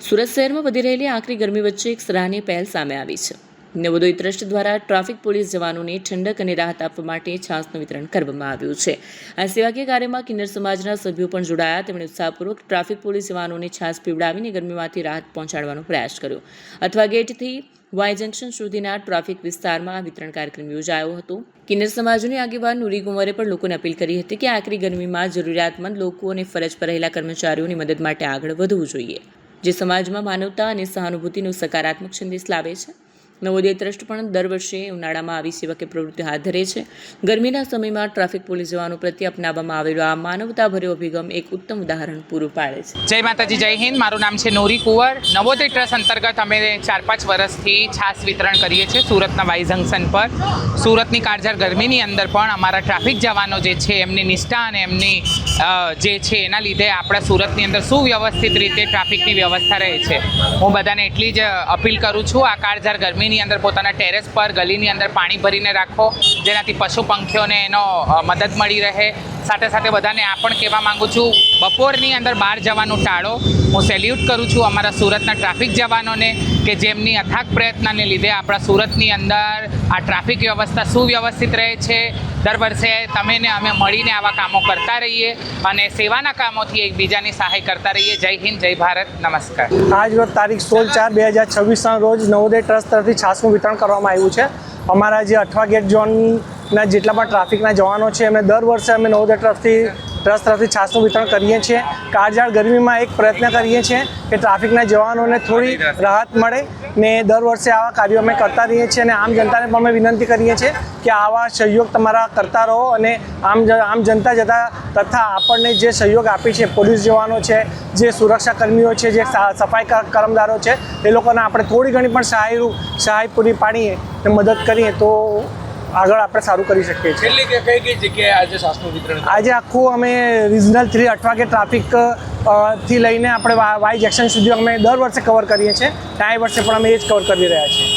સુરત શહેરમાં વધી રહેલી આકરી ગરમી વચ્ચે એક સરાહનીય પહેલ સામે આવી છે। નવોદય ટ્રસ્ટ દ્વારા ટ્રાફિક પોલીસ જવાનોને ઠંડક અને રાહત આપવા માટે છાસનું વિતરણ કરવામાં આવ્યું છે। આ સેવાકીય કાર્યમાં કિન્નર સમાજના સભ્યો પણ જોડાયા। તેમણે ઉત્સાહપૂર્વક ટ્રાફિક પોલીસ જવાનોને છાસ પીવડાવીને ગરમીમાંથી રાહત પહોંચાડવાનો પ્રયાસ કર્યો। અથવા ગેટથી વાય જંકશન સુધીના ટ્રાફિક વિસ્તારમાં આ વિતરણ કાર્યક્રમ યોજાયો હતો। કિન્નર સમાજની આગેવાન નુરી કુંવરે પણ લોકોને અપીલ કરી હતી કે આકરી ગરમીમાં જરૂરિયાતમંદ લોકો અને ફરજ પર રહેલા કર્મચારીઓની મદદ માટે આગળ વધવું જોઈએ, જે સમાજમાં માનવતા અને સહાનુભૂતિનો સકારાત્મક સંદેશ લાવે છે। નવોદય ટ્રસ્ટ પણ દર વર્ષે ઉનાળામાં આવી સેવાકીય પ્રવૃત્તિ હાથ ધરે છે। ગરમીના સમયમાં ટ્રાફિક પોલીસ જવાનો પ્રત્યે અપનાવવામાં આવેલો આ માનવતાભર્યો અભિગમ એક ઉત્તમ ઉદાહરણ પૂરું પાડે છે। જય માતાજી, જય હિન્દ। મારું નામ છે નૂરી કુંવર। નવોદય ટ્રસ્ટ અંતર્ગત અમે 4-5 વર્ષથી છાસ વિતરણ કરીએ છીએ સુરતના વાય જંકશન પર। સુરતની કાળઝાળ ગરમીની અંદર પણ અમારા ટ્રાફિક જવાનો જે છે એમની નિષ્ઠા અને એમની જે છે એના લીધે આપણા સુરતની અંદર સુવ્યવસ્થિત રીતે ટ્રાફિકની વ્યવસ્થા રહે છે। હું બધાને એટલી જ અપીલ કરું છું, આ કાળઝાળ ગરમીની અંદર પોતાના ટેરેસ પર ગલીની અંદર પાણી ભરીને રાખો, જેનાથી પશુ પંખીઓને એનો મદદ મળી રહે। સાથે સાથે બધાને આ પણ કહેવા માગું છું, બપોરની અંદર બહાર જવાનું ટાળો। હું સેલ્યુટ કરું છું અમારા સુરતના ટ્રાફિક જવાનોને કે જેમની અથાગ પ્રયત્નને લીધે આપણા સુરતની અંદર આ ટ્રાફિક વ્યવસ્થા સુવ્યવસ્થિત રહે છે। દર વર્ષે તમે ને અમે મળીને આવા કામો કરતા રહીએ અને સેવાના કામોથી એકબીજાની સહાય કરતા રહીએ। જય હિન્દ, જય ભારત, નમસ્કાર। આજ રોજ તારીખ 16/4/2026ના રોજ નવોદય ટ્રસ્ટ તરફથી છાસનું વિતરણ કરવામાં આવ્યું છે। અમારા જે અઠવા ગેટ ઝોનના જેટલા પણ ટ્રાફિકના જવાનો છે એમને દર વર્ષે અમે નવોદય ટ્રસ્ટ તરફથી છાસનું વિતરણ કરીએ છીએ। કાળઝાળ ગરમીમાં એક પ્રયત્ન કરીએ છીએ કે ટ્રાફિકના જવાનોને થોડી રાહત મળે ને દર વર્ષે આવા કાર્યો અમે કરતા રહીએ છીએ અને આમ જનતાને પણ અમે વિનંતી કરીએ છીએ કે આવા સહયોગ તમારા કરતા રહો અને આમ જનતા જતા તથા આપણને જે સહયોગ આપી છે પોલીસ જવાનો છે, જે સુરક્ષા કર્મીઓ છે, જે સફાઈ કામદારો છે, એ લોકોને આપણે થોડી ઘણી પણ સહાય પૂરી પાડીએ ને મદદ કરીએ તો આગળ આપણે સારું કરી શકીએ છીએ। કઈ જગ્યાએ આજે છાસનું વિતરણ? આજે આખું અમે રિજનલ 3 અઠવા કે ટ્રાફિક થી લઈને આપણે વાય જંકશન સુધી અમે દર વર્ષે કવર કરીએ છીએ। આ વર્ષે પણ અમે એ જ કવર કરી રહ્યા છીએ।